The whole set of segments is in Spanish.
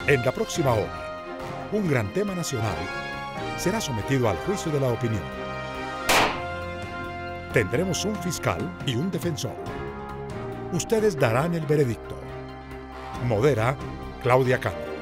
En la próxima hora, un gran tema nacional será sometido al juicio de la opinión. Tendremos un fiscal y un defensor. Ustedes darán el veredicto. Modera Claudia Cano.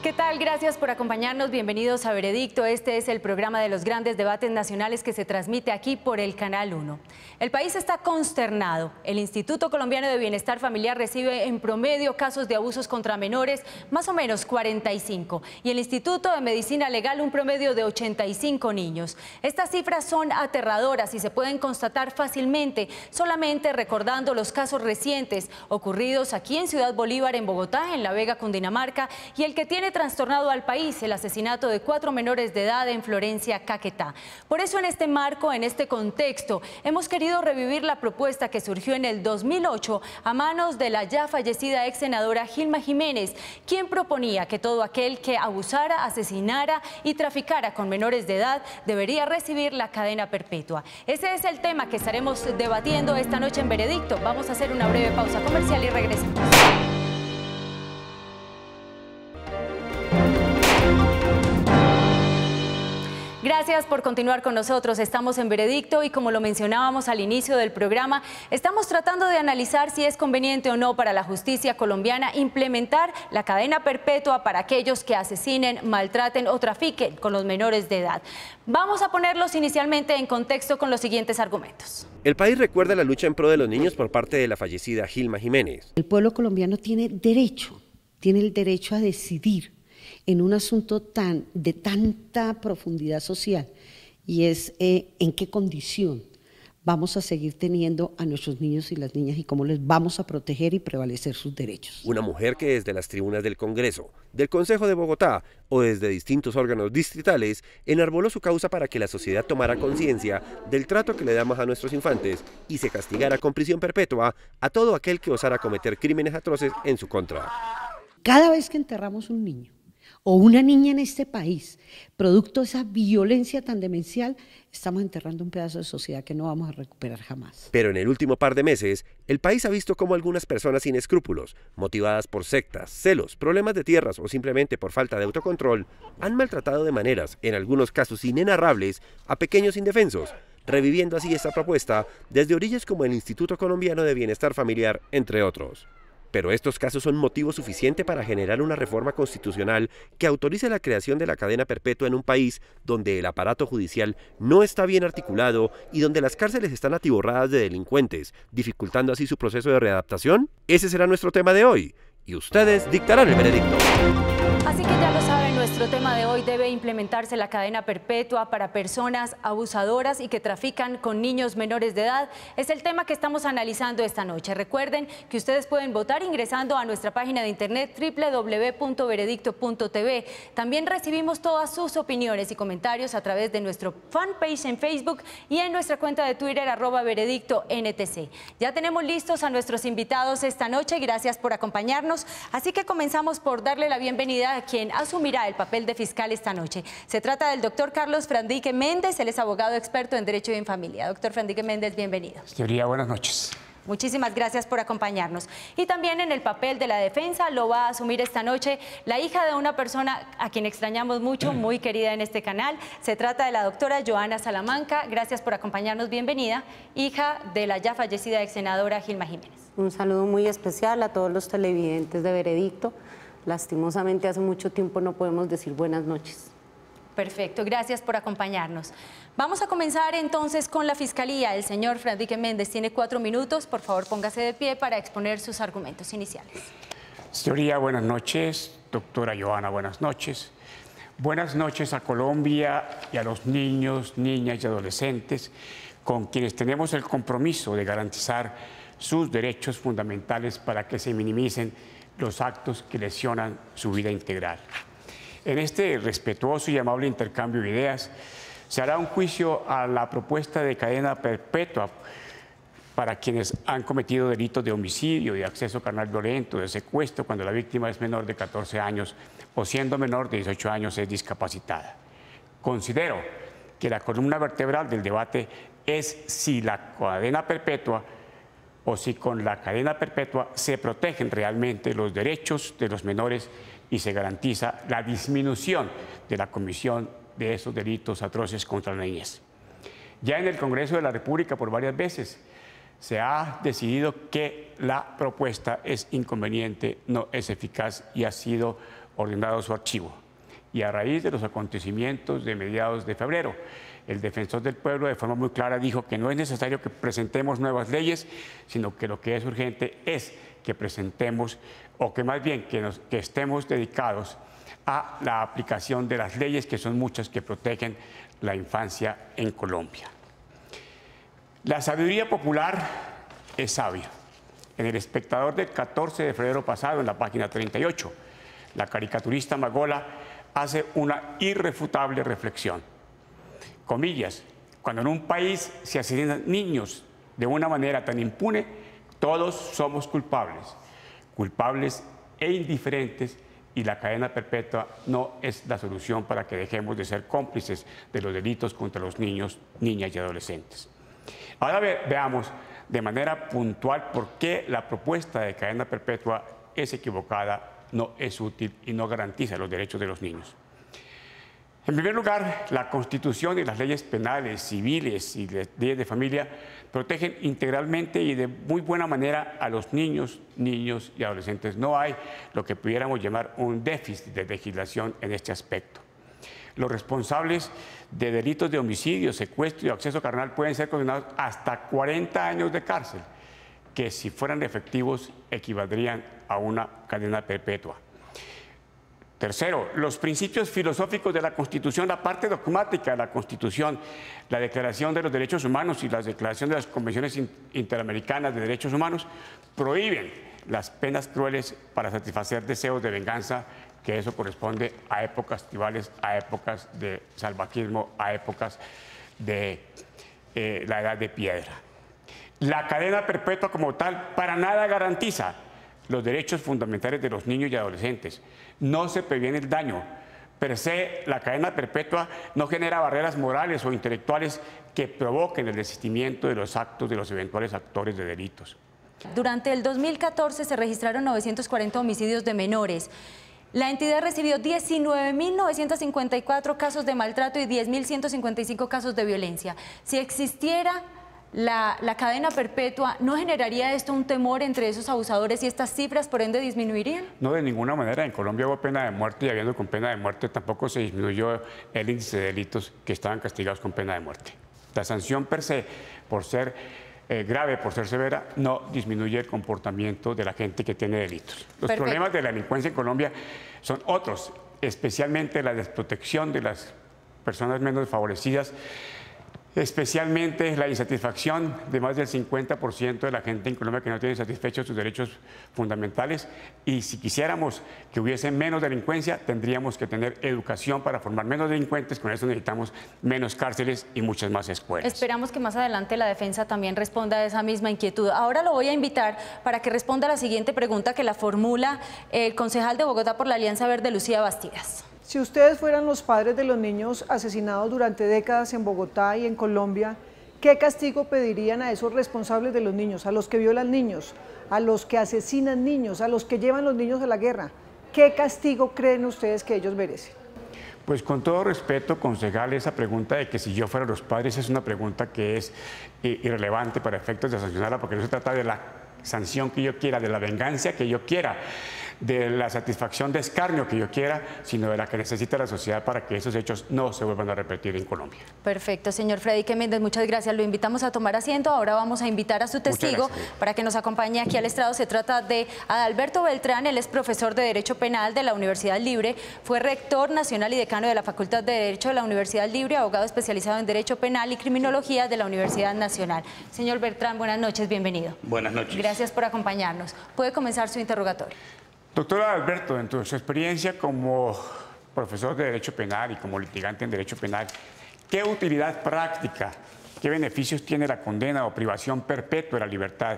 ¿Qué tal? Gracias por acompañarnos. Bienvenidos a Veredicto. Este es el programa de los grandes debates nacionales que se transmite aquí por el Canal 1. El país está consternado. El Instituto Colombiano de Bienestar Familiar recibe en promedio casos de abusos contra menores, más o menos 45. Y el Instituto de Medicina Legal un promedio de 85 niños. Estas cifras son aterradoras y se pueden constatar fácilmente, solamente recordando los casos recientes ocurridos aquí en Ciudad Bolívar, en Bogotá, en La Vega, Cundinamarca, y el que tiene trastornado al país, el asesinato de 4 menores de edad en Florencia, Caquetá. Por eso en este marco, en este contexto, hemos querido revivir la propuesta que surgió en el 2008 a manos de la ya fallecida ex senadora Gilma Jiménez, quien proponía que todo aquel que abusara, asesinara y traficara con menores de edad debería recibir la cadena perpetua. Ese es el tema que estaremos debatiendo esta noche en Veredicto. Vamos a hacer una breve pausa comercial y regresamos. Gracias por continuar con nosotros. Estamos en Veredicto y, como lo mencionábamos al inicio del programa, estamos tratando de analizar si es conveniente o no para la justicia colombiana implementar la cadena perpetua para aquellos que asesinen, maltraten o trafiquen con los menores de edad. Vamos a ponerlos inicialmente en contexto con los siguientes argumentos. El país recuerda la lucha en pro de los niños por parte de la fallecida Gilma Jiménez. El pueblo colombiano tiene el derecho a decidir en un asunto de tanta profundidad social, y es en qué condición vamos a seguir teniendo a nuestros niños y las niñas y cómo les vamos a proteger y prevalecer sus derechos. Una mujer que desde las tribunas del Congreso, del Consejo de Bogotá o desde distintos órganos distritales enarboló su causa para que la sociedad tomara conciencia del trato que le damos a nuestros infantes y se castigara con prisión perpetua a todo aquel que osara cometer crímenes atroces en su contra. Cada vez que enterramos un niño o una niña en este país, producto de esa violencia tan demencial, estamos enterrando un pedazo de sociedad que no vamos a recuperar jamás. Pero en el último par de meses, el país ha visto cómo algunas personas sin escrúpulos, motivadas por sectas, celos, problemas de tierras o simplemente por falta de autocontrol, han maltratado de maneras, en algunos casos inenarrables, a pequeños indefensos, reviviendo así esta propuesta desde orillas como el Instituto Colombiano de Bienestar Familiar, entre otros. Pero estos casos son motivo suficiente para generar una reforma constitucional que autorice la creación de la cadena perpetua en un país donde el aparato judicial no está bien articulado y donde las cárceles están atiborradas de delincuentes, dificultando así su proceso de readaptación. Ese será nuestro tema de hoy y ustedes dictarán el veredicto. Así que ya lo saben, nuestro tema de hoy: debe implementarse la cadena perpetua para personas abusadoras y que trafican con niños menores de edad. Es el tema que estamos analizando esta noche. Recuerden que ustedes pueden votar ingresando a nuestra página de internet www.veredicto.tv. También recibimos todas sus opiniones y comentarios a través de nuestro fanpage en Facebook y en nuestra cuenta de Twitter @veredictontc. Ya tenemos listos a nuestros invitados esta noche. Gracias por acompañarnos. Así que comenzamos por darle la bienvenida a quien asumirá el papel de fiscal esta noche. Se trata del doctor Carlos Frandique Méndez. Él es abogado experto en Derecho y en Familia. Doctor Frandique Méndez, bienvenido. Señoría, buenas noches. Muchísimas gracias por acompañarnos. Y también en el papel de la defensa lo va a asumir esta noche la hija de una persona a quien extrañamos mucho, muy querida en este canal. Se trata de la doctora Joana Salamanca. Gracias por acompañarnos, bienvenida. Hija de la ya fallecida ex senadora Gilma Jiménez. Un saludo muy especial a todos los televidentes de Veredicto. Lastimosamente hace mucho tiempo no podemos decir buenas noches. Perfecto, gracias por acompañarnos. Vamos a comenzar entonces con la Fiscalía. El señor Frandique Méndez tiene 4 minutos. Por favor, póngase de pie para exponer sus argumentos iniciales. Señoría, buenas noches. Doctora Joana, buenas noches. Buenas noches a Colombia y a los niños, niñas y adolescentes con quienes tenemos el compromiso de garantizar sus derechos fundamentales para que se minimicen los actos que lesionan su vida integral. En este respetuoso y amable intercambio de ideas, se hará un juicio a la propuesta de cadena perpetua para quienes han cometido delitos de homicidio, de acceso carnal violento, de secuestro, cuando la víctima es menor de 14 años o siendo menor de 18 años es discapacitada. Considero que la columna vertebral del debate es si la cadena perpetua o si con la cadena perpetua se protegen realmente los derechos de los menores y se garantiza la disminución de la comisión de esos delitos atroces contra la niñez. Ya en el Congreso de la República por varias veces se ha decidido que la propuesta es inconveniente, no es eficaz y ha sido ordenado su archivo. Y a raíz de los acontecimientos de mediados de febrero, el defensor del pueblo de forma muy clara dijo que no es necesario que presentemos nuevas leyes, sino que lo que es urgente es que presentemos, o que más bien que estemos dedicados a la aplicación de las leyes, que son muchas, que protegen la infancia en Colombia. La sabiduría popular es sabia. En El Espectador del 14 de febrero pasado, en la página 38, la caricaturista Magola hace una irrefutable reflexión. Comillas, cuando en un país se asesinan niños de una manera tan impune, todos somos culpables, culpables e indiferentes, y la cadena perpetua no es la solución para que dejemos de ser cómplices de los delitos contra los niños, niñas y adolescentes. Ahora veamos de manera puntual por qué la propuesta de cadena perpetua es equivocada, no es útil y no garantiza los derechos de los niños. En primer lugar, la Constitución y las leyes penales, civiles y leyes de familia protegen integralmente y de muy buena manera a los niños, niños y adolescentes. No hay lo que pudiéramos llamar un déficit de legislación en este aspecto. Los responsables de delitos de homicidio, secuestro y acceso carnal pueden ser condenados hasta 40 años de cárcel, que si fueran efectivos equivaldrían a una cadena perpetua. Tercero, los principios filosóficos de la Constitución, la parte dogmática de la Constitución, la Declaración de los Derechos Humanos y la Declaración de las Convenciones Interamericanas de Derechos Humanos prohíben las penas crueles para satisfacer deseos de venganza, que eso corresponde a épocas tribales, a épocas de salvajismo, a épocas de la Edad de Piedra. La cadena perpetua como tal para nada garantiza los derechos fundamentales de los niños y adolescentes. No se previene el daño. Per se, la cadena perpetua no genera barreras morales o intelectuales que provoquen el desistimiento de los actos de los eventuales actores de delitos. Durante el 2014 se registraron 940 homicidios de menores. La entidad recibió 19.954 casos de maltrato y 10.155 casos de violencia. Si existiera la cadena perpetua, ¿no generaría esto un temor entre esos abusadores y estas cifras por ende disminuirían? No, de ninguna manera. En Colombia hubo pena de muerte y habiendo con pena de muerte tampoco se disminuyó el índice de delitos que estaban castigados con pena de muerte. La sanción per se, por ser grave, por ser severa, no disminuye el comportamiento de la gente que tiene delitos. Los problemas de la delincuencia en Colombia son otros, especialmente la desprotección de las personas menos favorecidas, especialmente la insatisfacción de más del 50% de la gente en Colombia que no tiene satisfechos sus derechos fundamentales. Y si quisiéramos que hubiese menos delincuencia, tendríamos que tener educación para formar menos delincuentes. Con eso necesitamos menos cárceles y muchas más escuelas. Esperamos que más adelante la defensa también responda a esa misma inquietud. Ahora lo voy a invitar para que responda a la siguiente pregunta que la formula el concejal de Bogotá por la Alianza Verde, Lucía Bastidas. Si ustedes fueran los padres de los niños asesinados durante décadas en Bogotá y en Colombia, ¿qué castigo pedirían a esos responsables de los niños, a los que violan niños, a los que asesinan niños, a los que llevan los niños a la guerra? ¿Qué castigo creen ustedes que ellos merecen? Pues con todo respeto, concejal, esa pregunta de que si yo fuera los padres es una pregunta que es irrelevante para efectos de sancionarla, porque no se trata de la sanción que yo quiera, de la venganza que yo quiera, de la satisfacción de escarnio que yo quiera, sino de la que necesita la sociedad para que esos hechos no se vuelvan a repetir en Colombia. Perfecto, señor Freddy Méndez, muchas gracias. Lo invitamos a tomar asiento. Ahora vamos a invitar a su testigo para que nos acompañe aquí al estrado. Se trata de Adalberto Beltrán. Él es profesor de Derecho Penal de la Universidad Libre, fue rector nacional y decano de la Facultad de Derecho de la Universidad Libre, abogado especializado en Derecho Penal y Criminología de la Universidad Nacional. Señor Beltrán, buenas noches, bienvenido. Buenas noches. Gracias por acompañarnos. Puede comenzar su interrogatorio. Doctor Adalberto, dentro de su experiencia como profesor de Derecho Penal y como litigante en Derecho Penal, ¿qué utilidad práctica, qué beneficios tiene la condena o privación perpetua de la libertad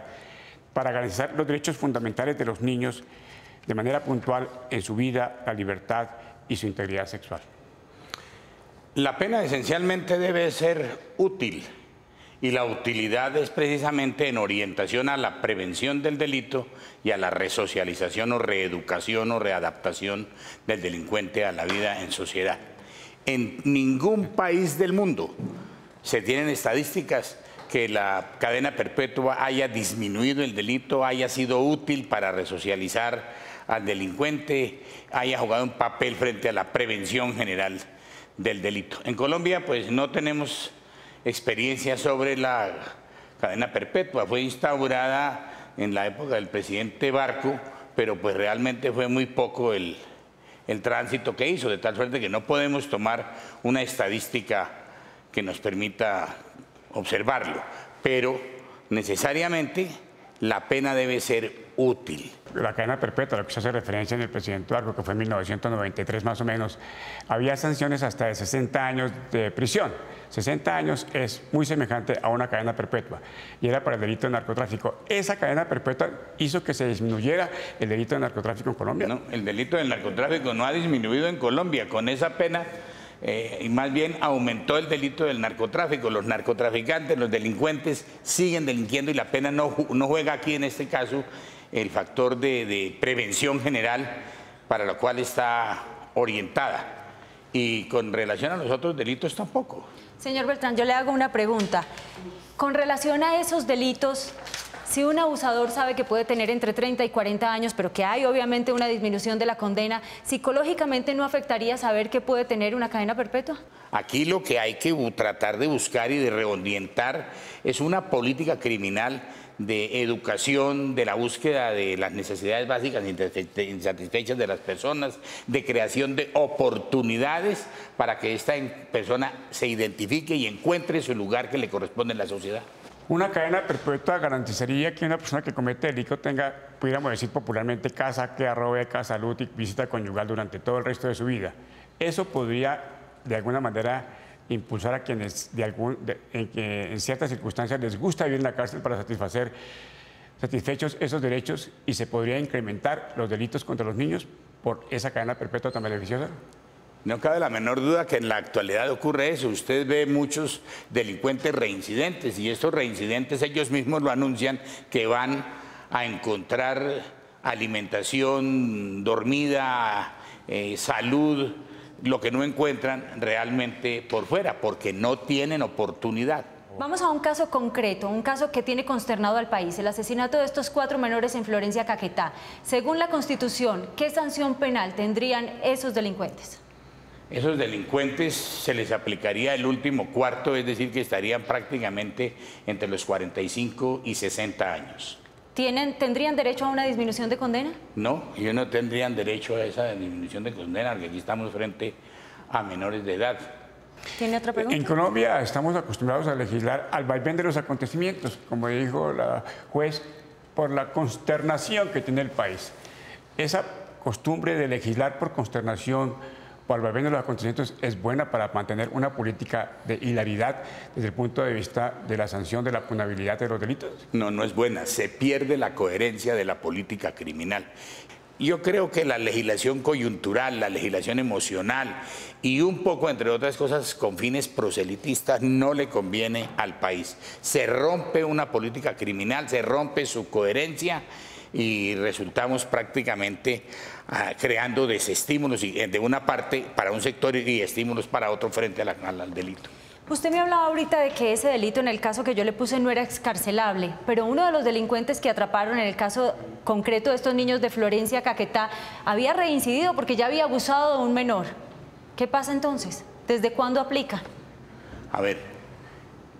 para garantizar los derechos fundamentales de los niños de manera puntual en su vida, la libertad y su integridad sexual? La pena esencialmente debe ser útil Y la utilidad es precisamente en orientación a la prevención del delito y a la resocialización o reeducación o readaptación del delincuente a la vida en sociedad. En ningún país del mundo se tienen estadísticas que la cadena perpetua haya disminuido el delito, haya sido útil para resocializar al delincuente, haya jugado un papel frente a la prevención general del delito. En Colombia, pues no tenemos experiencia sobre la cadena perpetua. Fue instaurada en la época del presidente Barco, pero pues realmente fue muy poco el tránsito que hizo, de tal suerte que no podemos tomar una estadística que nos permita observarlo, pero necesariamente la pena debe ser útil. La cadena perpetua, a lo que se hace referencia en el presidente Barco, que fue en 1993 más o menos, había sanciones hasta de 60 años de prisión. 60 años es muy semejante a una cadena perpetua y era para el delito de narcotráfico. ¿Esa cadena perpetua hizo que se disminuyera el delito de narcotráfico en Colombia? No, el delito del narcotráfico no ha disminuido en Colombia. Con esa pena y más bien aumentó el delito del narcotráfico. Los narcotraficantes, los delincuentes siguen delinquiendo y la pena no juega aquí en este caso el factor de prevención general para lo cual está orientada. Y con relación a los otros delitos tampoco. Señor Beltrán, yo le hago una pregunta. Con relación a esos delitos, si un abusador sabe que puede tener entre 30 y 40 años, pero que hay obviamente una disminución de la condena, ¿psicológicamente no afectaría saber que puede tener una cadena perpetua? Aquí lo que hay que tratar de buscar y de reorientar es una política criminal de educación, de la búsqueda de las necesidades básicas insatisfechas de las personas, de creación de oportunidades para que esta persona se identifique y encuentre su lugar que le corresponde en la sociedad. Una cadena perpetua garantizaría que una persona que comete delito tenga, pudiéramos decir popularmente, casa que arrobe, casa, salud y visita conyugal durante todo el resto de su vida. Eso podría, de alguna manera, impulsar a quienes en ciertas circunstancias les gusta vivir en la cárcel para satisfechos esos derechos, y se podría incrementar los delitos contra los niños por esa cadena perpetua tan beneficiosa. No cabe la menor duda que en la actualidad ocurre eso. Usted ve muchos delincuentes reincidentes y estos reincidentes ellos mismos lo anuncian que van a encontrar alimentación, dormida, salud, lo que no encuentran realmente por fuera, porque no tienen oportunidad. Vamos a un caso concreto, un caso que tiene consternado al país, el asesinato de estos 4 menores en Florencia, Caquetá. Según la Constitución, ¿qué sanción penal tendrían esos delincuentes? Esos delincuentes se les aplicaría el último cuarto, es decir, que estarían prácticamente entre los 45 y 60 años. ¿Tendrían derecho a una disminución de condena? No, ellos no tendrían derecho a esa disminución de condena, porque aquí estamos frente a menores de edad. ¿Tiene otra pregunta? En Colombia estamos acostumbrados a legislar al vaivén de los acontecimientos, como dijo la juez, por la consternación que tiene el país. Esa costumbre de legislar por consternación, por el vaivén de los acontecimientos, es buena para mantener una política de hilaridad desde el punto de vista de la sanción de la punabilidad de los delitos. No, no es buena. Se pierde la coherencia de la política criminal. Yo creo que la legislación coyuntural, la legislación emocional y un poco, entre otras cosas, con fines proselitistas, no le conviene al país. Se rompe una política criminal, se rompe su coherencia y resultamos prácticamente creando desestímulos de una parte para un sector y estímulos para otro frente al delito. Usted me hablaba ahorita de que ese delito en el caso que yo le puse no era excarcelable, pero uno de los delincuentes que atraparon en el caso concreto de estos niños de Florencia, Caquetá, había reincidido porque ya había abusado de un menor. ¿Qué pasa entonces? ¿Desde cuándo aplica? A ver,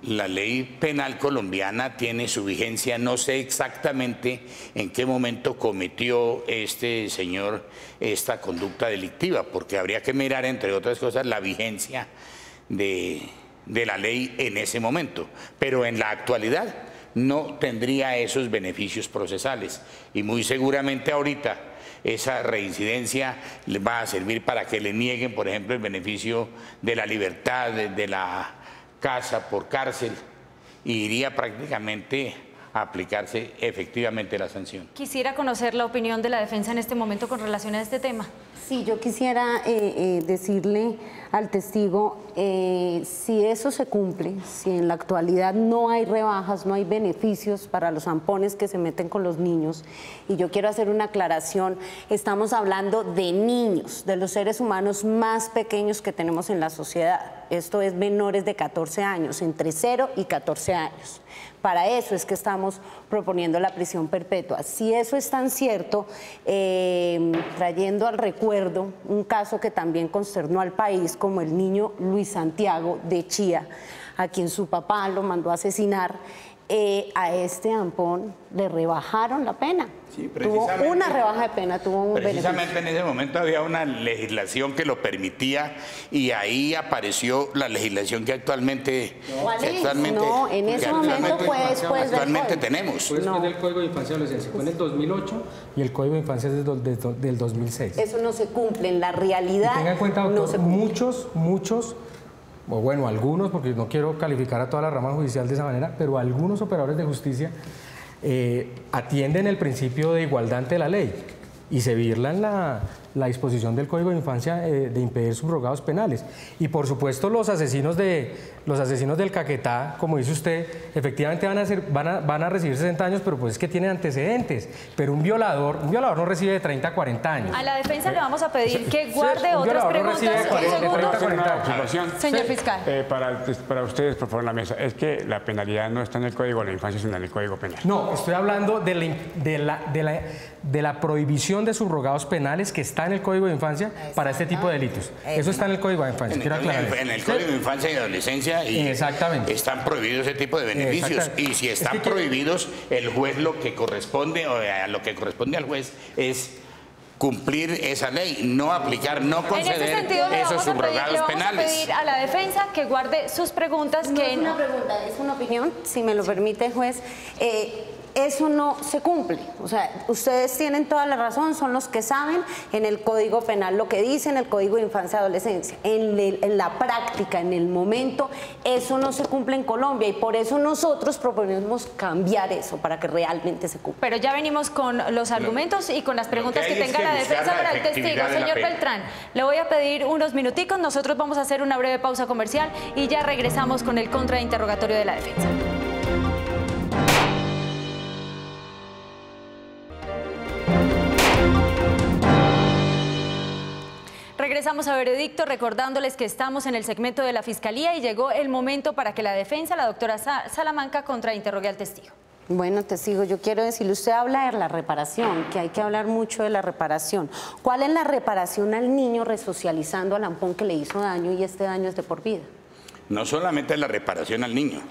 la ley penal colombiana tiene su vigencia, no sé exactamente en qué momento cometió este señor esta conducta delictiva, porque habría que mirar, entre otras cosas, la vigencia de la ley en ese momento, pero en la actualidad no tendría esos beneficios procesales y muy seguramente ahorita esa reincidencia le va a servir para que le nieguen, por ejemplo, el beneficio de la libertad, de la casa por cárcel, y iría prácticamente a aplicarse efectivamente la sanción. Quisiera conocer la opinión de la defensa en este momento con relación a este tema. Sí, yo quisiera decirle al testigo, si eso se cumple, si en la actualidad no hay rebajas, no hay beneficios para los zampones que se meten con los niños, y yo quiero hacer una aclaración, estamos hablando de niños, de los seres humanos más pequeños que tenemos en la sociedad. Esto es menores de 14 años, entre 0 y 14 años. Para eso es que estamos proponiendo la prisión perpetua. Si eso es tan cierto, trayendo al recuerdo un caso que también consternó al país, como el niño Luis Santiago de Chía, a quien su papá lo mandó a asesinar, a este Ampón le rebajaron la pena. Sí, tuvo una rebaja de pena, tuvo un precisamente beneficio. En ese momento había una legislación que lo permitía y ahí apareció la legislación que actualmente, no, en ese momento fue después actualmente tenemos. Fue después del Código de Infancia y Adolescencia, fue en el 2008 y el Código de Infancia es del 2006. Eso no se cumple en la realidad. Y tenga en cuenta, doctor, muchos, o bueno, algunos, porque no quiero calificar a toda la rama judicial de esa manera, pero algunos operadores de justicia atienden el principio de igualdad ante la ley y se birlan la disposición del Código de Infancia de impedir subrogados penales. Y por supuesto los asesinos del Caquetá, como dice usted, efectivamente van a recibir 60 años, pero pues es que tienen antecedentes. Pero un violador no recibe de 30 a 40 años. A la defensa le vamos a pedir que guarde otras preguntas. Señor fiscal. Para ustedes, por favor, en la mesa, es que la penalidad no está en el Código de la Infancia, sino en el Código Penal. No, estoy hablando de la prohibición de subrogados penales que está en el Código de Infancia para este tipo de delitos. Eso está en el Código de Infancia, quiero aclarar. En el Código de Infancia y Adolescencia están prohibidos ese tipo de beneficios. Y si están prohibidos, el juez lo que corresponde al juez es cumplir esa ley, no aplicar, no conceder esos subrogados penales. Le vamos a pedir a la defensa que guarde sus preguntas. No es una pregunta, es una opinión, si me lo permite, juez. Eso no se cumple. O sea, ustedes tienen toda la razón, son los que saben en el Código Penal lo que dice, en el Código de Infancia y Adolescencia. En la práctica, en el momento, eso no se cumple en Colombia y por eso nosotros proponemos cambiar eso para que realmente se cumpla. Pero ya venimos con los argumentos y con las preguntas que tenga la defensa para el testigo. Señor Beltrán, le voy a pedir unos minuticos, nosotros vamos a hacer una breve pausa comercial y ya regresamos con el contrainterrogatorio de la defensa. Regresamos a Veredicto, recordándoles que estamos en el segmento de la Fiscalía y llegó el momento para que la defensa, la doctora Salamanca, contrainterrogue al testigo. Bueno, testigo, yo quiero decirle, usted habla de la reparación, que hay que hablar mucho de la reparación. ¿Cuál es la reparación al niño resocializando al Ampón que le hizo daño y este daño es de por vida? No solamente es la reparación al niño,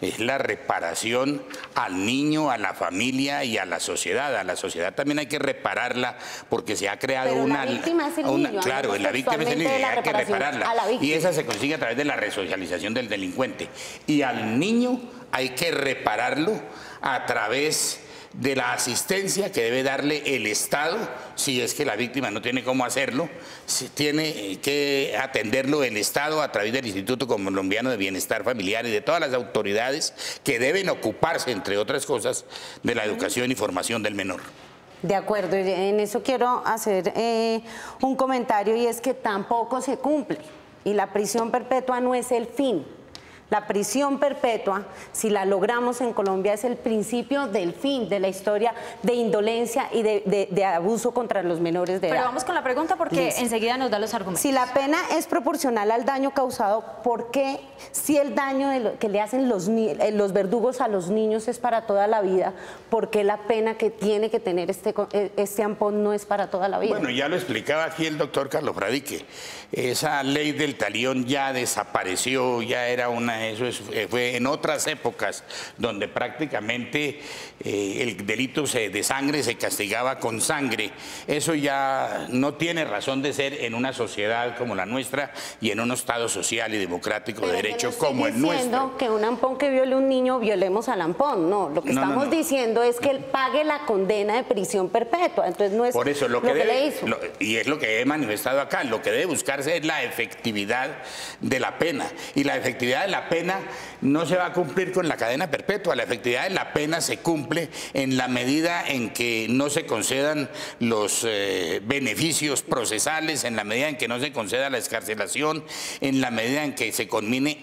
es la reparación al niño, a la familia y a la sociedad. A la sociedad también hay que repararla porque se ha creado la víctima es el niño. Claro, la víctima es el niño y hay que repararla. Y esa se consigue a través de la resocialización del delincuente. Y al niño hay que repararlo a través de la asistencia que debe darle el Estado, si es que la víctima no tiene cómo hacerlo, tiene que atenderlo el Estado a través del Instituto Colombiano de Bienestar Familiar y de todas las autoridades que deben ocuparse, entre otras cosas, de la educación y formación del menor. De acuerdo, en eso quiero hacer un comentario y es que tampoco se cumple y la prisión perpetua no es el fin. La prisión perpetua, si la logramos en Colombia, es el principio del fin de la historia de indolencia y de abuso contra los menores de edad. Pero vamos con la pregunta porque enseguida nos da los argumentos. Si la pena es proporcional al daño causado, ¿por qué si el daño que le hacen los verdugos a los niños es para toda la vida? ¿Por qué la pena que tiene que tener este Ampón no es para toda la vida? Bueno, ya lo explicaba aquí el doctor Carlos Fradique. Esa ley del talión ya desapareció, ya era fue en otras épocas donde prácticamente el delito de sangre se castigaba con sangre. Eso ya no tiene razón de ser en una sociedad como la nuestra y en un Estado social y democrático de derecho como el nuestro. No estoy diciendo que un Ampón que viole a un niño violemos al Ampón, no. Lo que estamos diciendo es que él pague la condena de prisión perpetua. Entonces no es por eso lo que le hizo. Y es lo que he manifestado acá, lo que debe buscarse es la efectividad de la pena. Y la efectividad de la la pena no se va a cumplir con la cadena perpetua. La efectividad de la pena se cumple en la medida en que no se concedan los beneficios procesales, en la medida en que no se conceda la excarcelación, en la medida en que se conmine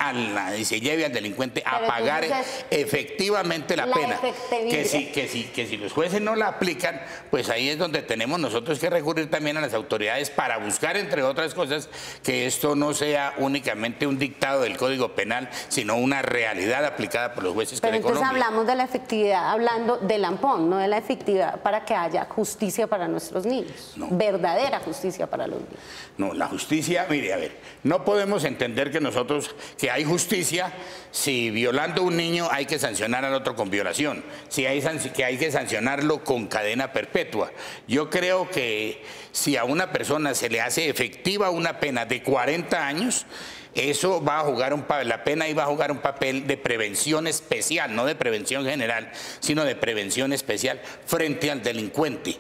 y se lleve al delincuente a pagar efectivamente la pena. Que si los jueces no la aplican, pues ahí es donde tenemos nosotros que recurrir también a las autoridades para buscar, entre otras cosas, que esto no sea únicamente un dictado del Código Penal, sino una realidad aplicada por los jueces. Pero entonces hablamos de la efectividad, hablando del ampón, no de la efectividad para que haya justicia para nuestros niños, verdadera justicia para los niños. No, la justicia, mire, a ver, no podemos entender que hay justicia si violando a un niño hay que sancionar al otro con violación, que hay que sancionarlo con cadena perpetua. Yo creo que si a una persona se le hace efectiva una pena de 40 años, eso va a jugar la pena y va a jugar un papel de prevención especial, no de prevención general, sino de prevención especial frente al delincuente.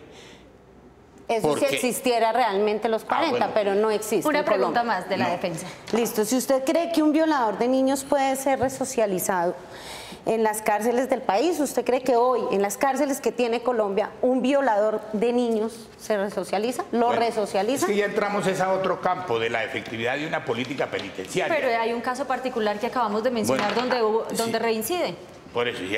Eso si existiera realmente los 40, pero no existe. Una pregunta más de la defensa. Listo, si usted cree que un violador de niños puede ser resocializado en las cárceles del país, ¿usted cree que hoy en las cárceles que tiene Colombia un violador de niños se resocializa? ¿Lo resocializa? Es que ya entramos a otro campo de la efectividad de una política penitenciaria. Pero hay un caso particular que acabamos de mencionar donde reincide. Por eso, si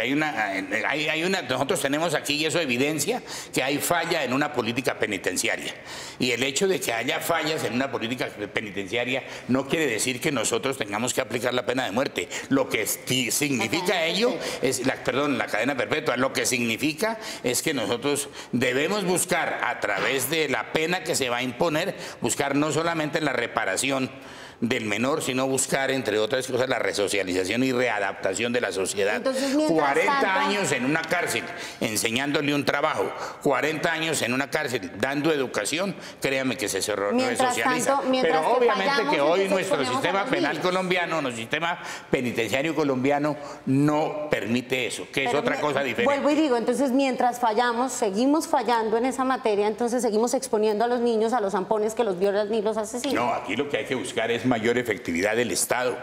nosotros tenemos aquí, y eso evidencia que hay falla en una política penitenciaria. Y el hecho de que haya fallas en una política penitenciaria no quiere decir que nosotros tengamos que aplicar la pena de muerte. Lo que significa ello es, la cadena perpetua, lo que significa es que nosotros debemos buscar a través de la pena que se va a imponer, buscar no solamente la reparación del menor, sino buscar, entre otras cosas, la resocialización y readaptación de la sociedad. Entonces, 40 años en una cárcel enseñándole un trabajo, 40 años en una cárcel dando educación, créame que se resocializa. Pero obviamente que hoy nuestro sistema penal colombiano, nuestro sistema penitenciario colombiano no permite eso, que es otra cosa diferente. Vuelvo y digo, entonces mientras fallamos, seguimos fallando en esa materia, entonces seguimos exponiendo a los niños a los zampones que los violan y los asesinan. No, aquí lo que hay que buscar es mayor efectividad del Estado,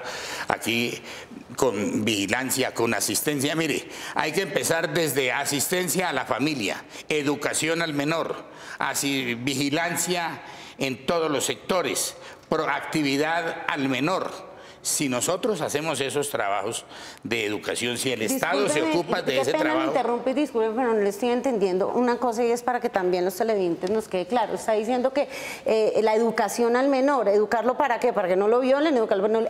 aquí con vigilancia, con asistencia. Mire, hay que empezar desde asistencia a la familia, educación al menor, así, vigilancia en todos los sectores, proactividad al menor. Si nosotros hacemos esos trabajos de educación, si el Estado se ocupa de ese trabajo... Me interrumpe, disculpe, pero no le estoy entendiendo una cosa, y es para que también los televidentes nos quede claro. Está diciendo que la educación al menor, ¿educarlo para qué? ¿Para que no lo violen?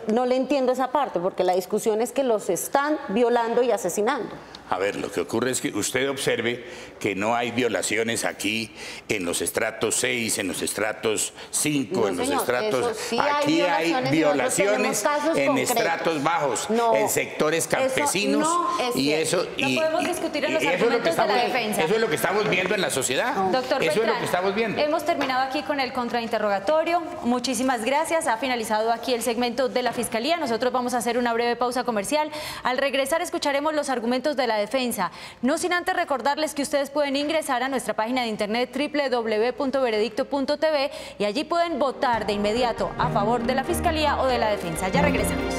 No le entiendo esa parte, porque la discusión es que los están violando y asesinando. A ver, lo que ocurre es que usted observe que no hay violaciones aquí en los estratos 6, en los estratos 5, no, en los señor, estratos... Sí aquí hay violaciones en estratos bajos, en sectores campesinos, y eso... No podemos discutir en los argumentos de la defensa. Eso es lo que estamos viendo en la sociedad. Doctor eso Beltrán, es lo que estamos viendo. Hemos terminado aquí con el contrainterrogatorio. Muchísimas gracias. Ha finalizado aquí el segmento de la Fiscalía. Nosotros vamos a hacer una breve pausa comercial. Al regresar escucharemos los argumentos de la defensa. No sin antes recordarles que ustedes pueden ingresar a nuestra página de internet www.veredicto.tv y allí pueden votar de inmediato a favor de la Fiscalía o de la defensa. Ya regresamos.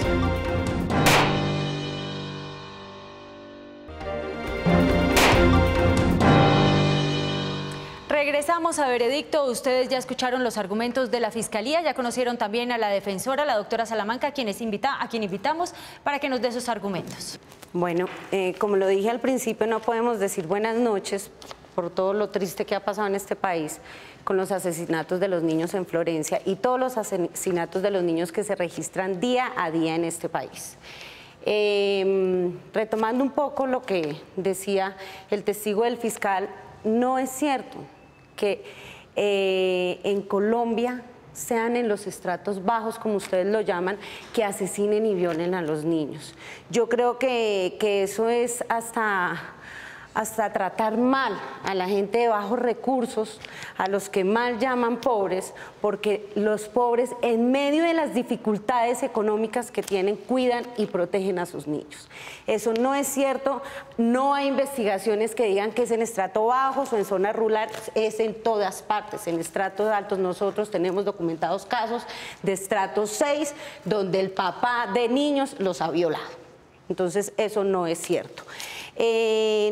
Regresamos a Veredicto. Ustedes ya escucharon los argumentos de la Fiscalía, ya conocieron también a la defensora, la doctora Salamanca, a quien invitamos para que nos dé sus argumentos. Bueno, como lo dije al principio, no podemos decir buenas noches por todo lo triste que ha pasado en este país con los asesinatos de los niños en Florencia y todos los asesinatos de los niños que se registran día a día en este país. Retomando un poco lo que decía el testigo del fiscal, no es cierto que en Colombia sean en los estratos bajos, como ustedes lo llaman, que asesinen y violen a los niños. Yo creo que eso es hasta hasta tratar mal a la gente de bajos recursos, a los que mal llaman pobres, porque los pobres en medio de las dificultades económicas que tienen cuidan y protegen a sus niños. Eso no es cierto, no hay investigaciones que digan que es en estrato bajos o en zonas rurales, es en todas partes. En estratos altos nosotros tenemos documentados casos de estrato 6 donde el papá de niños los ha violado. Entonces eso no es cierto.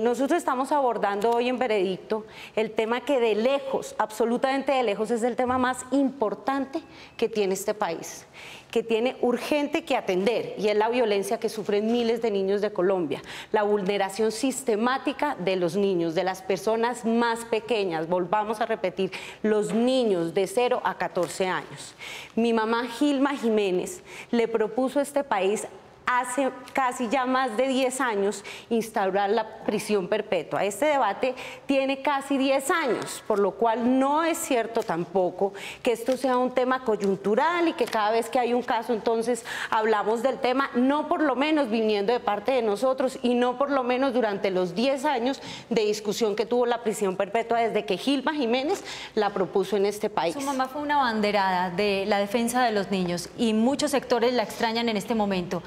Nosotros estamos abordando hoy en Veredicto el tema que de lejos, absolutamente de lejos, es el tema más importante que tiene este país, que tiene urgente que atender, y es la violencia que sufren miles de niños de Colombia, la vulneración sistemática de los niños, de las personas más pequeñas, volvamos a repetir, los niños de 0 a 14 años. Mi mamá Gilma Jiménez le propuso a este país hace casi ya más de 10 años instaurar la prisión perpetua. Este debate tiene casi 10 años, por lo cual no es cierto tampoco que esto sea un tema coyuntural y que cada vez que hay un caso entonces hablamos del tema, no por lo menos viniendo de parte de nosotros y no por lo menos durante los 10 años de discusión que tuvo la prisión perpetua desde que Gilma Jiménez la propuso en este país. Su mamá fue una abanderada de la defensa de los niños y muchos sectores la extrañan en este momento.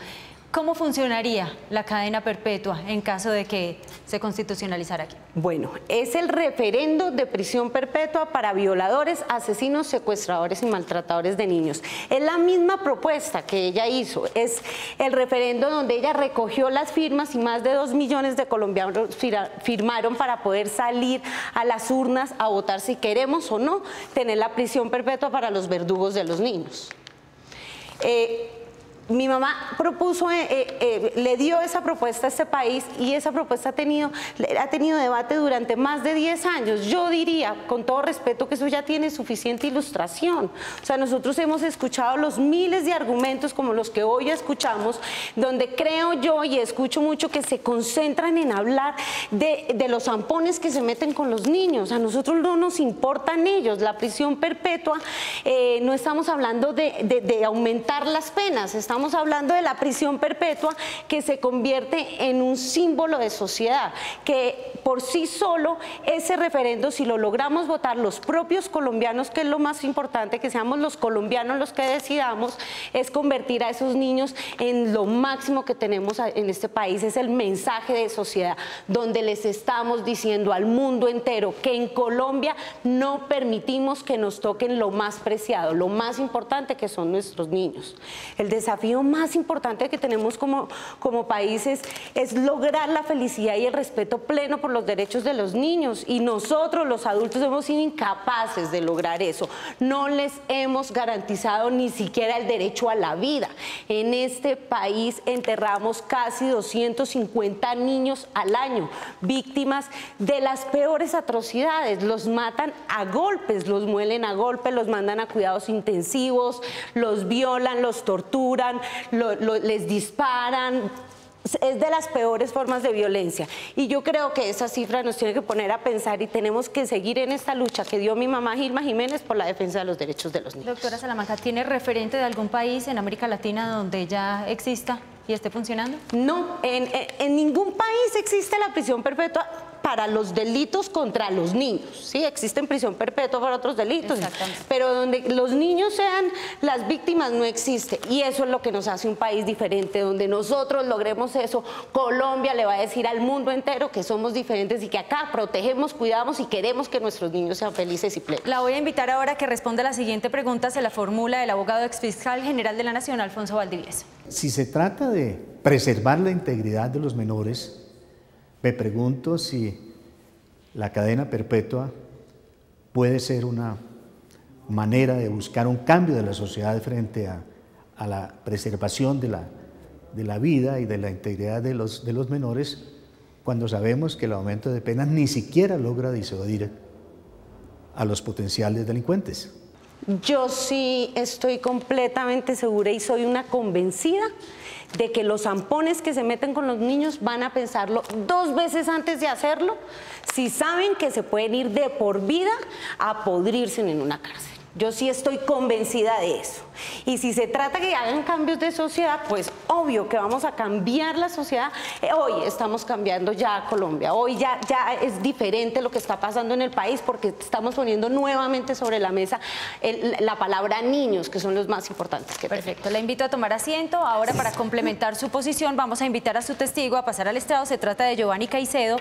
¿Cómo funcionaría la cadena perpetua en caso de que se constitucionalizara aquí? Bueno, es el referendo de prisión perpetua para violadores, asesinos, secuestradores y maltratadores de niños. Es la misma propuesta que ella hizo, es el referendo donde ella recogió las firmas y más de 2 millones de colombianos firmaron para poder salir a las urnas a votar si queremos o no tener la prisión perpetua para los verdugos de los niños. Mi mamá propuso, le dio esa propuesta a este país y esa propuesta ha tenido debate durante más de 10 años. Yo diría, con todo respeto, que eso ya tiene suficiente ilustración. O sea, nosotros hemos escuchado los miles de argumentos como los que hoy escuchamos, donde creo yo y escucho mucho que se concentran en hablar de los zampones que se meten con los niños. A nosotros no nos importan ellos. La prisión perpetua, no estamos hablando de aumentar las penas, estamos hablando de la prisión perpetua que se convierte en un símbolo de sociedad, que por sí solo ese referendo, si lo logramos votar los propios colombianos, que es lo más importante, que seamos los colombianos los que decidamos, es convertir a esos niños en lo máximo que tenemos en este país, es el mensaje de sociedad, donde les estamos diciendo al mundo entero que en Colombia no permitimos que nos toquen lo más preciado, lo más importante, que son nuestros niños. El desafío más importante que tenemos como país es lograr la felicidad y el respeto pleno por los derechos de los niños, y nosotros los adultos hemos sido incapaces de lograr eso. No les hemos garantizado ni siquiera el derecho a la vida. En este país enterramos casi 250 niños al año, víctimas de las peores atrocidades. Los matan a golpes, los muelen a golpes, los mandan a cuidados intensivos, los violan, los torturan, les disparan. Es de las peores formas de violencia, y yo creo que esa cifra nos tiene que poner a pensar y tenemos que seguir en esta lucha que dio mi mamá Gilma Jiménez por la defensa de los derechos de los niños. Doctora Salamanca, ¿tiene referente de algún país en América Latina donde ya exista y esté funcionando? No, en ningún país existe la prisión perpetua para los delitos contra los niños, ¿sí? Existen prisión perpetua para otros delitos, pero donde los niños sean las víctimas no existe, y eso es lo que nos hace un país diferente, donde nosotros logremos eso. Colombia le va a decir al mundo entero que somos diferentes y que acá protegemos, cuidamos y queremos que nuestros niños sean felices y plenos. La voy a invitar ahora a que responda la siguiente pregunta, se la formula el abogado exfiscal general de la Nación, Alfonso Valdivieso. Si se trata de preservar la integridad de los menores, me pregunto si la cadena perpetua puede ser una manera de buscar un cambio de la sociedad frente a la preservación de la vida y de la integridad de los menores, cuando sabemos que el aumento de penas ni siquiera logra disuadir a los potenciales delincuentes. Yo sí estoy completamente segura y soy una convencida de que los zampones que se meten con los niños van a pensarlo 2 veces antes de hacerlo, si saben que se pueden ir de por vida a podrirse en una cárcel. Yo sí estoy convencida de eso. Y si se trata que hagan cambios de sociedad, pues obvio que vamos a cambiar la sociedad. Hoy estamos cambiando ya Colombia. Hoy ya es diferente lo que está pasando en el país porque estamos poniendo nuevamente sobre la mesa la palabra niños, que son los más importantes. Perfecto. La invito a tomar asiento. Ahora, para complementar su posición, vamos a invitar a su testigo a pasar al estrado. Se trata de Giovanni Caicedo,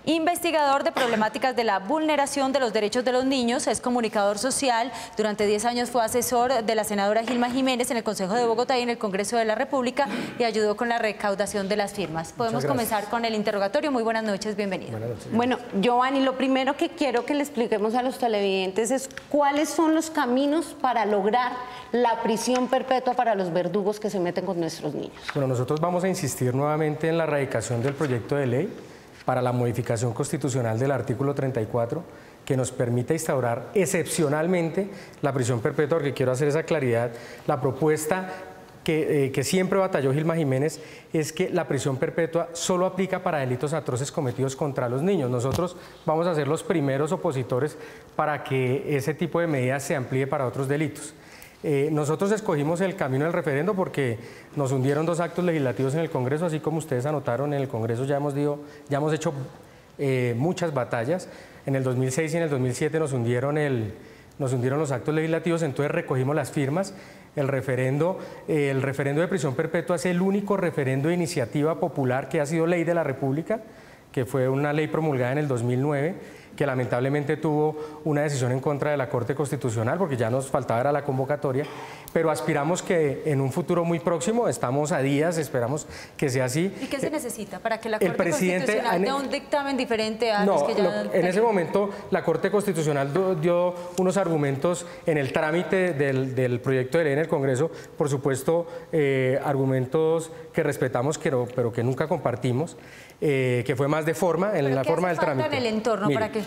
investigador de problemáticas de la vulneración de los derechos de los niños. Es comunicador social. Durante 10 años fue asesor de la senadora Gilma Jiménez en el Consejo de Bogotá y en el Congreso de la República y ayudó con la recaudación de las firmas. Podemos comenzar con el interrogatorio. Muy buenas noches, bienvenido. Buenas noches. Bueno, Giovanni, lo primero que quiero que le expliquemos a los televidentes es cuáles son los caminos para lograr la prisión perpetua para los verdugos que se meten con nuestros niños. Bueno, nosotros vamos a insistir nuevamente en la radicación del proyecto de ley para la modificación constitucional del artículo 34, que nos permite instaurar excepcionalmente la prisión perpetua, porque quiero hacer esa claridad. La propuesta que siempre batalló Gilma Jiménez es que la prisión perpetua solo aplica para delitos atroces cometidos contra los niños. Nosotros vamos a ser los primeros opositores para que ese tipo de medidas se amplíe para otros delitos. Nosotros escogimos el camino del referendo porque nos hundieron 2 actos legislativos en el Congreso, así como ustedes anotaron, en el Congreso ya hemos hecho muchas batallas. En el 2006 y en el 2007 nos hundieron los actos legislativos, entonces recogimos las firmas. El referendo de prisión perpetua es el único referendo de iniciativa popular que ha sido ley de la República, que fue una ley promulgada en el 2009, que lamentablemente tuvo una decisión en contra de la Corte Constitucional, porque ya nos faltaba era la convocatoria, pero aspiramos que en un futuro muy próximo, estamos a días, esperamos que sea así. ¿Y qué se necesita para que la Corte Constitucional dé un dictamen diferente a los que ya... En ese momento la Corte Constitucional dio unos argumentos en el trámite del proyecto de ley en el Congreso, por supuesto argumentos que respetamos pero que nunca compartimos, que fue más de forma, en la forma del trámite. ¿En el entorno? Mire, ¿para qué?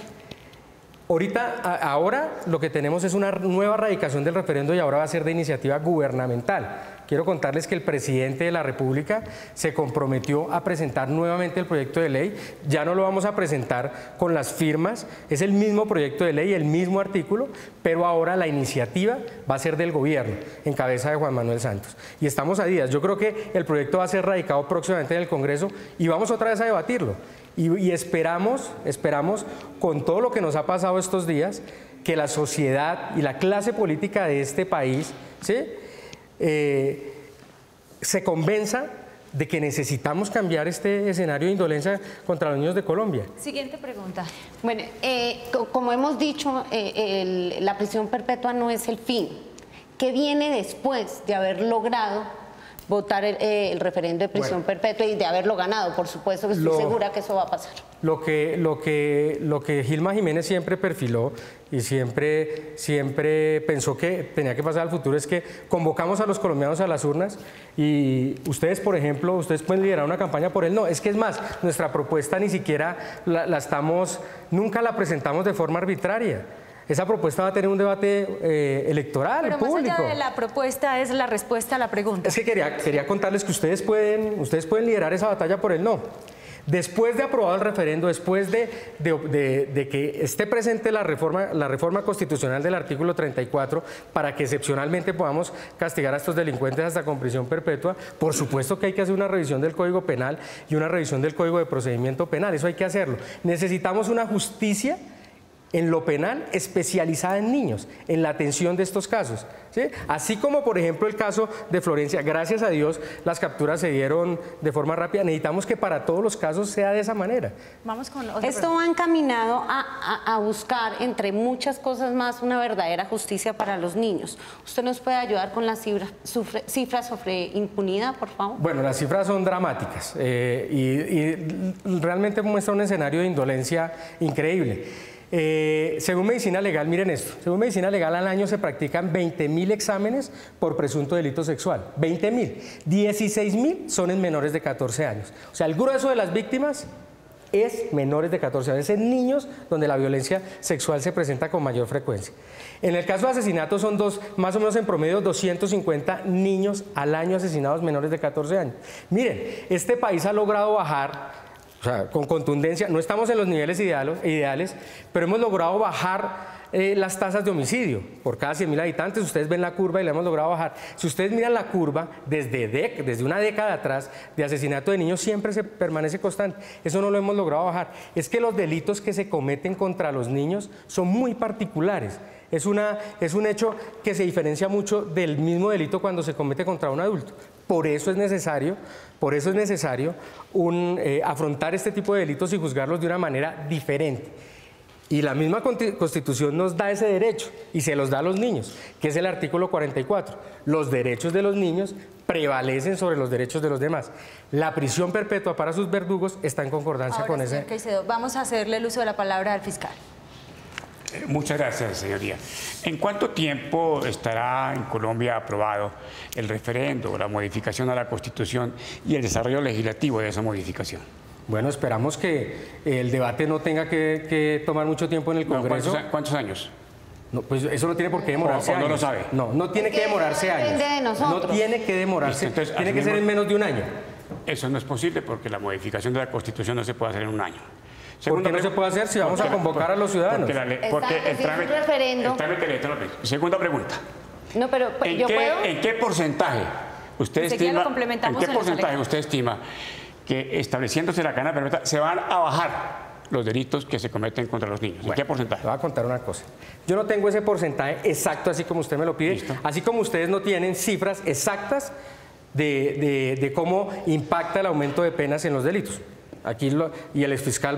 Ahora lo que tenemos es una nueva radicación del referendo y ahora va a ser de iniciativa gubernamental. Quiero contarles que el presidente de la República se comprometió a presentar nuevamente el proyecto de ley. Ya no lo vamos a presentar con las firmas, es el mismo proyecto de ley, el mismo artículo, pero ahora la iniciativa va a ser del gobierno, en cabeza de Juan Manuel Santos. Y estamos a días. Yo creo que el proyecto va a ser radicado próximamente en el Congreso y vamos otra vez a debatirlo. Y esperamos, con todo lo que nos ha pasado estos días, que la sociedad y la clase política de este país, ¿sí?, se convenza de que necesitamos cambiar este escenario de indolencia contra los niños de Colombia. Siguiente pregunta. Bueno, como hemos dicho, la prisión perpetua no es el fin. ¿Qué viene después de haber logrado votar el referendo de prisión perpetua y de haberlo ganado? Por supuesto que estoy segura que eso va a pasar. Lo que Gilma Jiménez siempre perfiló y siempre pensó que tenía que pasar al futuro es que convocamos a los colombianos a las urnas y ustedes, por ejemplo, ustedes pueden liderar una campaña por él. No, es que es más, nuestra propuesta ni siquiera nunca la presentamos de forma arbitraria. Esa propuesta va a tener un debate electoral, pero público. Más allá de la propuesta es la respuesta a la pregunta. Es que quería contarles que ustedes pueden liderar esa batalla por el no. Después de aprobado el referendo, después de que esté presente la reforma constitucional del artículo 34 para que excepcionalmente podamos castigar a estos delincuentes hasta con prisión perpetua, por supuesto que hay que hacer una revisión del Código Penal y una revisión del Código de Procedimiento Penal. Eso hay que hacerlo. Necesitamos una justicia en lo penal especializada en niños, en la atención de estos casos, ¿sí? Así como, por ejemplo, el caso de Florencia, gracias a Dios las capturas se dieron de forma rápida, necesitamos que para todos los casos sea de esa manera. Vamos con otra Esto va encaminado a buscar, entre muchas cosas más, una verdadera justicia para los niños. ¿Usted nos puede ayudar con las cifras sobre impunidad, por favor? Bueno, las cifras son dramáticas y realmente muestra un escenario de indolencia increíble. Según Medicina Legal, miren esto, según Medicina Legal al año se practican 20.000 exámenes por presunto delito sexual, 20.000, 16.000 son en menores de 14 años, o sea, el grueso de las víctimas es menores de 14 años, en niños donde la violencia sexual se presenta con mayor frecuencia. En el caso de asesinatos son más o menos en promedio 250 niños al año asesinados menores de 14 años. Miren, este país ha logrado bajar, o sea, con contundencia, no estamos en los niveles ideales, pero hemos logrado bajar las tasas de homicidio. Por cada 100.000 habitantes, ustedes ven la curva y la hemos logrado bajar. Si ustedes miran la curva, desde una década atrás, de asesinato de niños siempre se permanece constante. Eso no lo hemos logrado bajar. Es que los delitos que se cometen contra los niños son muy particulares. Es un hecho que se diferencia mucho del mismo delito cuando se comete contra un adulto. Por eso es necesario afrontar este tipo de delitos y juzgarlos de una manera diferente. Y la misma Constitución nos da ese derecho y se los da a los niños, que es el artículo 44. Los derechos de los niños prevalecen sobre los derechos de los demás. La prisión perpetua para sus verdugos está en concordancia con ese. Señor Caicedo, vamos a hacerle el uso de la palabra al fiscal. Muchas gracias, señoría. ¿En cuánto tiempo estará en Colombia aprobado el referendo, la modificación a la Constitución y el desarrollo legislativo de esa modificación? Bueno, esperamos que el debate no tenga que tomar mucho tiempo en el Congreso. ¿Cuántos años? No, pues eso no tiene por qué demorarse años. ¿No lo sabe? No tiene que demorarse años. No tiene que demorarse, entonces, tiene que ser en menos de un año. Eso no es posible porque la modificación de la Constitución no se puede hacer en un año. ¿Por qué no se puede hacer si vamos a convocar a los ciudadanos? Porque el trámite electoral. Segunda pregunta. No, pero ¿En qué porcentaje usted estima que estableciéndose la cadena perpetua se van a bajar los delitos que se cometen contra los niños? ¿En qué porcentaje? Le voy a contar una cosa. Yo no tengo ese porcentaje exacto así como usted me lo pide, así como ustedes no tienen cifras exactas de cómo impacta el aumento de penas en los delitos. Y el exfiscal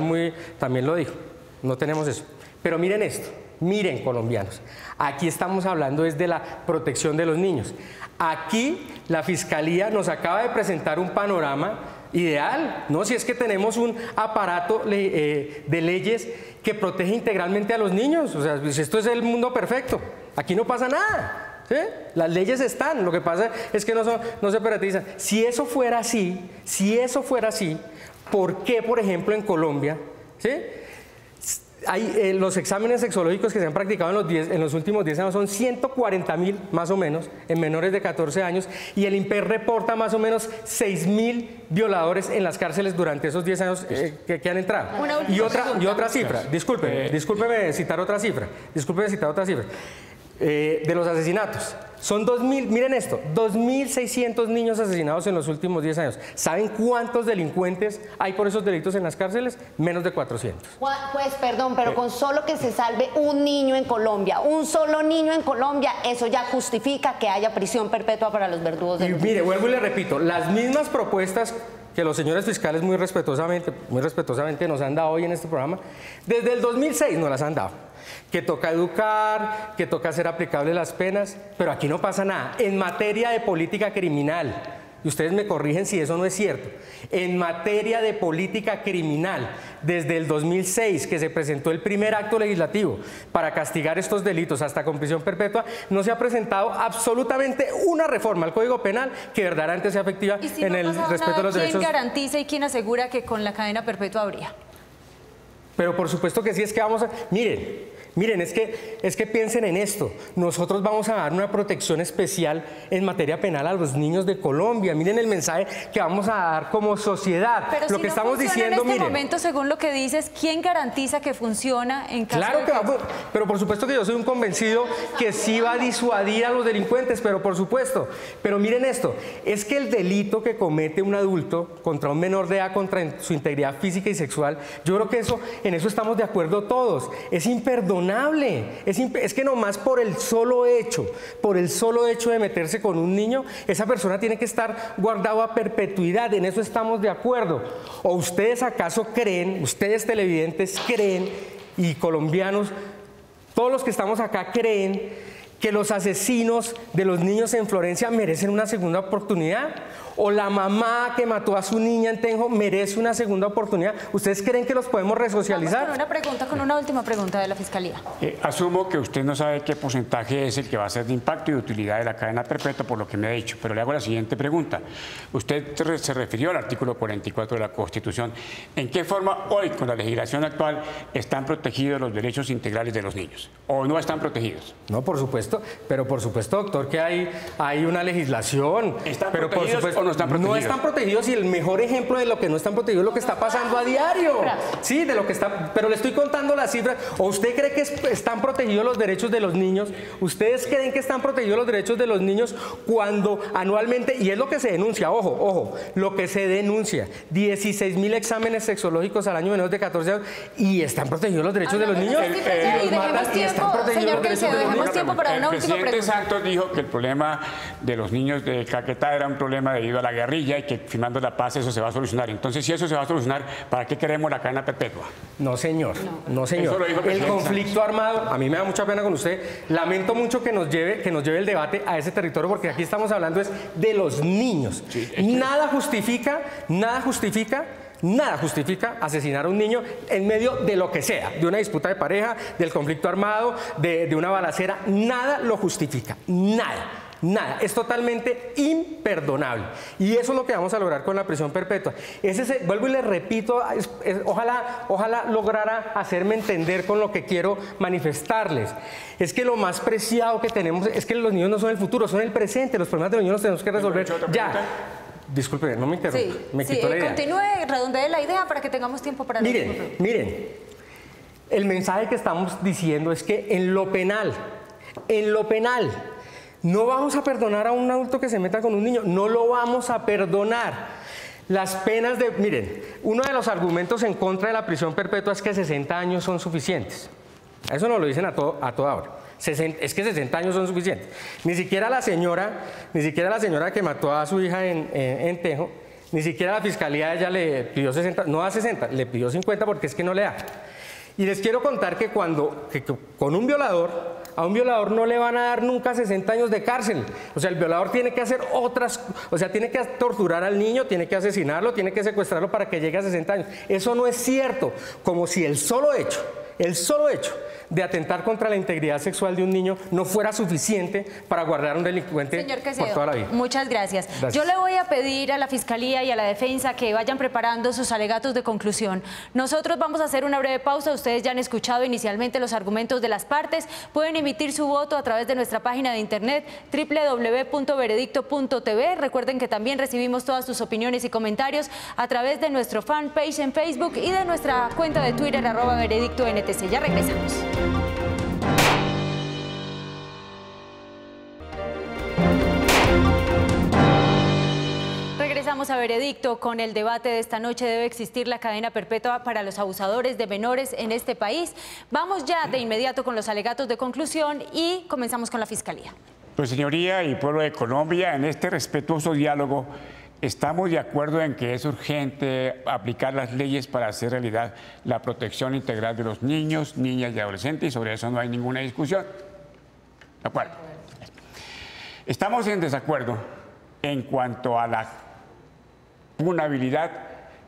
también lo dijo, no tenemos eso. Pero miren esto, miren colombianos, aquí estamos hablando desde la protección de los niños. Aquí la Fiscalía nos acaba de presentar un panorama ideal, ¿no? Si es que tenemos un aparato de leyes que protege integralmente a los niños, o sea, si esto es el mundo perfecto, aquí no pasa nada. ¿Sí? Las leyes están, lo que pasa es que no se operatizan. Si eso fuera así, ¿por qué, por ejemplo, en Colombia, ¿sí? Los exámenes sexológicos que se han practicado en los últimos 10 años son 140.000 más o menos en menores de 14 años y el INPER reporta más o menos 6.000 violadores en las cárceles durante esos 10 años que han entrado? Y otra cifra, discúlpeme citar otra cifra, de los asesinatos. Son 2.000, miren esto, 2.600 niños asesinados en los últimos 10 años. ¿Saben cuántos delincuentes hay por esos delitos en las cárceles? Menos de 400. Pues perdón, pero con solo que se salve un niño en Colombia, un solo niño en Colombia, eso ya justifica que haya prisión perpetua para los verdugos de los niños. Mire, vuelvo y le repito, las mismas propuestas que los señores fiscales muy respetuosamente nos han dado hoy en este programa, desde el 2006 nos las han dado. Que toca educar, que toca hacer aplicables las penas, pero aquí no pasa nada. En materia de política criminal, y ustedes me corrigen si eso no es cierto, en materia de política criminal, desde el 2006 que se presentó el primer acto legislativo para castigar estos delitos hasta con prisión perpetua, no se ha presentado absolutamente una reforma al Código Penal que verdaderamente sea efectiva en el respeto a los derechos. ¿Quién garantiza y quién asegura que con la cadena perpetua habría? Pero por supuesto que sí, es que vamos a... Miren, es que piensen en esto. Nosotros vamos a dar una protección especial en materia penal a los niños de Colombia. Miren el mensaje que vamos a dar como sociedad. Pero lo si que no estamos diciendo, en este momento, según lo que dices, ¿quién garantiza que funciona en caso Claro de que vamos, pero por supuesto que yo soy un convencido que sí va a disuadir a los delincuentes, pero por supuesto. Pero miren esto, es que el delito que comete un adulto contra un menor de edad, contra su integridad física y sexual, yo creo que en eso estamos de acuerdo todos. Es imperdonable. Es que nomás por el solo hecho de meterse con un niño, esa persona tiene que estar guardado a perpetuidad. En eso estamos de acuerdo. ¿O ustedes acaso creen, ustedes televidentes creen, y colombianos, todos los que estamos acá creen que los asesinos de los niños en Florencia merecen una segunda oportunidad? ¿O la mamá que mató a su niña en Tenjo merece una segunda oportunidad? ¿Ustedes creen que los podemos resocializar? Con una última pregunta de la Fiscalía. Asumo que usted no sabe qué porcentaje es el que va a ser de impacto y de utilidad de la cadena perpetua por lo que me ha dicho, pero le hago la siguiente pregunta. Usted se refirió al artículo 44 de la Constitución. ¿En qué forma hoy, con la legislación actual, están protegidos los derechos integrales de los niños? ¿O no están protegidos? No, por supuesto, doctor, que hay una legislación. ¿Están pero protegidos por supuesto, no están protegidos. No están protegidos, y el mejor ejemplo de lo que no están protegidos es lo que está pasando a diario. Sí, de lo que está, pero le estoy contando las cifras. ¿O usted cree que están protegidos los derechos de los niños? ¿Ustedes creen que están protegidos los derechos de los niños cuando anualmente, y es lo que se denuncia, ojo, lo que se denuncia, 16.000 exámenes sexológicos al año menores de 14 años, y están protegidos los derechos de los niños? Los matan y están protegidos los derechos de los niños. El presidente Santos dijo que el problema de los niños de Caquetá era un problema debido a la guerrilla y que firmando la paz eso se va a solucionar. Entonces, si eso se va a solucionar, ¿para qué queremos la cadena perpetua? No, señor. No, señor. El conflicto armado, a mí me da mucha pena con usted. Lamento mucho que nos lleve el debate a ese territorio, porque aquí estamos hablando es de los niños. Sí, nada justifica asesinar a un niño en medio de lo que sea, de una disputa de pareja, del conflicto armado, de una balacera. Nada lo justifica, nada, es totalmente imperdonable, y eso es lo que vamos a lograr con la prisión perpetua. Vuelvo y le repito, ojalá lograra hacerme entender con lo que quiero manifestarles. Es que lo más preciado que tenemos es que los niños no son el futuro, son el presente. Los problemas de los niños los tenemos que resolver ya. Disculpe, no me interrumpa. Me quitó la idea. Continúe, redondee la idea para que tengamos tiempo para... Miren, el mensaje que estamos diciendo es que en lo penal, no vamos a perdonar a un adulto que se meta con un niño, no lo vamos a perdonar. Las penas de... Miren, uno de los argumentos en contra de la prisión perpetua es que 60 años son suficientes. Eso nos lo dicen a toda hora. Es que 60 años son suficientes. Ni siquiera la señora que mató a su hija en Tejo, ni siquiera la fiscalía, ella le pidió 60, no da 60, le pidió 50 porque es que no le da. Y les quiero contar que con un violador, a un violador no le van a dar nunca 60 años de cárcel. O sea, el violador tiene que hacer tiene que torturar al niño, tiene que asesinarlo, tiene que secuestrarlo para que llegue a 60 años. Eso no es cierto. Como si el solo hecho de atentar contra la integridad sexual de un niño no fuera suficiente para guardar a un delincuente por toda la vida. Muchas gracias. Yo le voy a pedir a la Fiscalía y a la Defensa que vayan preparando sus alegatos de conclusión. Nosotros vamos a hacer una breve pausa. Ustedes ya han escuchado inicialmente los argumentos de las partes. Pueden emitir su voto a través de nuestra página de internet www.veredicto.tv. Recuerden que también recibimos todas sus opiniones y comentarios a través de nuestro fanpage en Facebook y de nuestra cuenta de Twitter @veredictonTC. Ya regresamos. Regresamos a Veredicto con el debate de esta noche. ¿Debe existir la cadena perpetua para los abusadores de menores en este país? Vamos ya de inmediato con los alegatos de conclusión y comenzamos con la Fiscalía. Pues señoría y pueblo de Colombia, en este respetuoso diálogo estamos de acuerdo en que es urgente aplicar las leyes para hacer realidad la protección integral de los niños, niñas y adolescentes, y sobre eso no hay ninguna discusión. ¿De acuerdo? Estamos en desacuerdo en cuanto a la punabilidad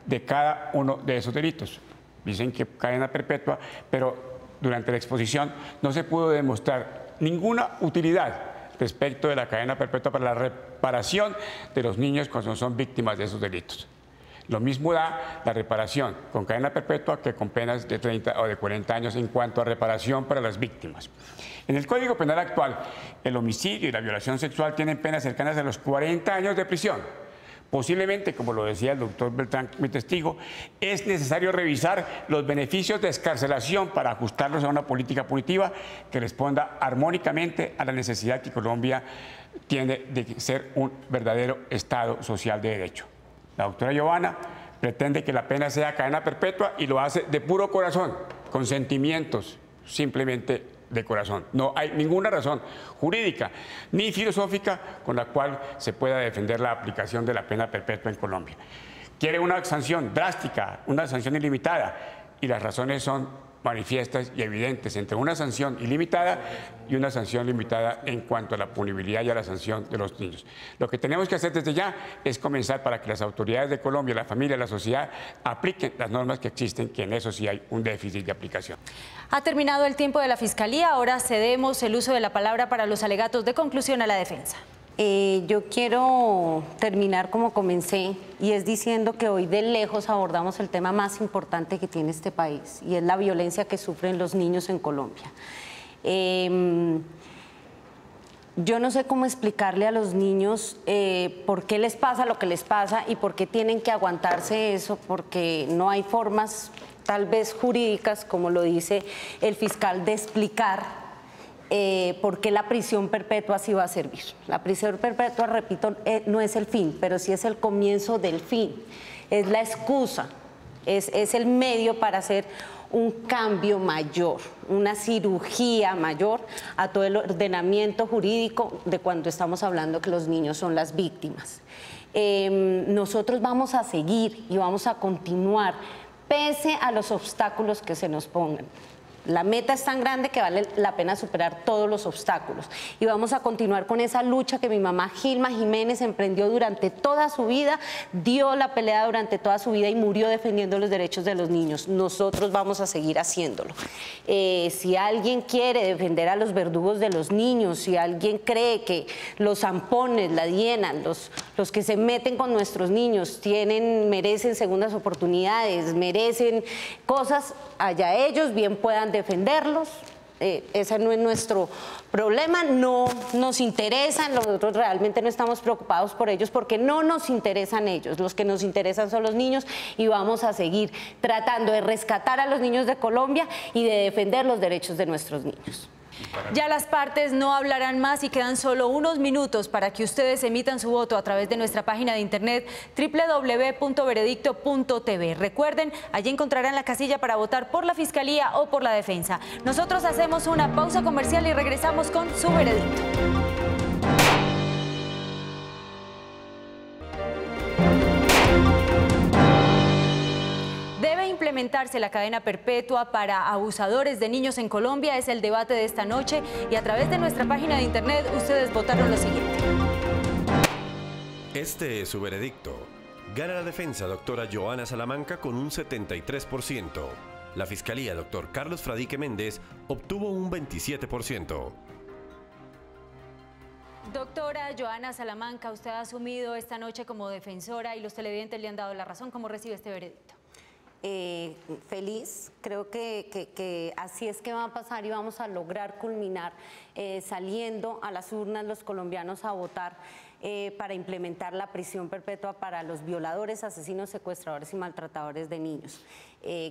de cada uno de esos delitos. Dicen que cadena perpetua, pero durante la exposición no se pudo demostrar ninguna utilidad respecto de la cadena perpetua para la reparación de los niños cuando son víctimas de esos delitos. Lo mismo da la reparación con cadena perpetua que con penas de 30 o de 40 años en cuanto a reparación para las víctimas. En el Código Penal actual, el homicidio y la violación sexual tienen penas cercanas a los 40 años de prisión. Posiblemente, como lo decía el doctor Beltrán, mi testigo, es necesario revisar los beneficios de excarcelación para ajustarlos a una política punitiva que responda armónicamente a la necesidad que Colombia tiene de ser un verdadero Estado social de derecho. La doctora Giovanna pretende que la pena sea cadena perpetua y lo hace de puro corazón, con sentimientos, simplemente de corazón. No hay ninguna razón jurídica ni filosófica con la cual se pueda defender la aplicación de la pena perpetua en Colombia. Quiere una sanción drástica, una sanción ilimitada, y las razones son manifiestas y evidentes entre una sanción ilimitada y una sanción limitada en cuanto a la punibilidad y a la sanción de los niños. Lo que tenemos que hacer desde ya es comenzar para que las autoridades de Colombia, la familia, la sociedad apliquen las normas que existen, que en eso sí hay un déficit de aplicación. Ha terminado el tiempo de la Fiscalía, ahora cedemos el uso de la palabra para los alegatos de conclusión a la defensa. Yo quiero terminar como comencé, y es diciendo que hoy de lejos abordamos el tema más importante que tiene este país, y es la violencia que sufren los niños en Colombia. Yo no sé cómo explicarle a los niños por qué les pasa lo que les pasa y por qué tienen que aguantarse eso, porque no hay formas tal vez jurídicas, como lo dice el fiscal, de explicar por qué la prisión perpetua sí va a servir. La prisión perpetua, repito, no es el fin, pero sí es el comienzo del fin, es la excusa, es el medio para hacer un cambio mayor, una cirugía mayor a todo el ordenamiento jurídico de cuando estamos hablando que los niños son las víctimas. Nosotros vamos a seguir y vamos a continuar pese a los obstáculos que se nos pongan. La meta es tan grande que vale la pena superar todos los obstáculos. Y vamos a continuar con esa lucha que mi mamá Gilma Jiménez emprendió durante toda su vida, dio la pelea durante toda su vida y murió defendiendo los derechos de los niños. Nosotros vamos a seguir haciéndolo. Si alguien quiere defender a los verdugos de los niños, si alguien cree que los zampones, la Diana, los que se meten con nuestros niños merecen segundas oportunidades, merecen cosas, allá ellos bien puedan defenderlos. Ese no es nuestro problema, no nos interesan, nosotros realmente no estamos preocupados por ellos porque no nos interesan ellos, los que nos interesan son los niños y vamos a seguir tratando de rescatar a los niños de Colombia y de defender los derechos de nuestros niños. Ya las partes no hablarán más y quedan solo unos minutos para que ustedes emitan su voto a través de nuestra página de internet www.veredicto.tv. Recuerden, allí encontrarán la casilla para votar por la Fiscalía o por la defensa. Nosotros hacemos una pausa comercial y regresamos con su veredicto. Implementarse la cadena perpetua para abusadores de niños en Colombia es el debate de esta noche y a través de nuestra página de internet ustedes votaron lo siguiente. Este es su veredicto. Gana la defensa doctora Johanna Salamanca con un 73%. La fiscalía doctor Carlos Fradique Méndez obtuvo un 27%. Doctora Johanna Salamanca, usted ha asumido esta noche como defensora y los televidentes le han dado la razón. ¿Cómo recibe este veredicto? Feliz, creo que así es que va a pasar y vamos a lograr culminar saliendo a las urnas los colombianos a votar para implementar la prisión perpetua para los violadores, asesinos, secuestradores y maltratadores de niños.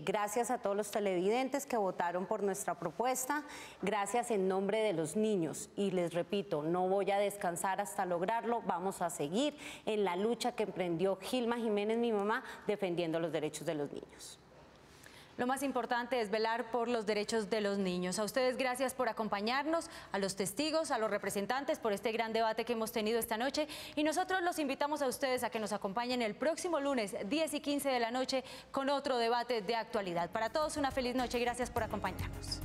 Gracias a todos los televidentes que votaron por nuestra propuesta, gracias en nombre de los niños y les repito, no voy a descansar hasta lograrlo, vamos a seguir en la lucha que emprendió Gilma Jiménez, mi mamá, defendiendo los derechos de los niños. Lo más importante es velar por los derechos de los niños. A ustedes gracias por acompañarnos, a los testigos, a los representantes por este gran debate que hemos tenido esta noche y nosotros los invitamos a ustedes a que nos acompañen el próximo lunes 10 y 15 de la noche con otro debate de actualidad. Para todos una feliz noche y gracias por acompañarnos.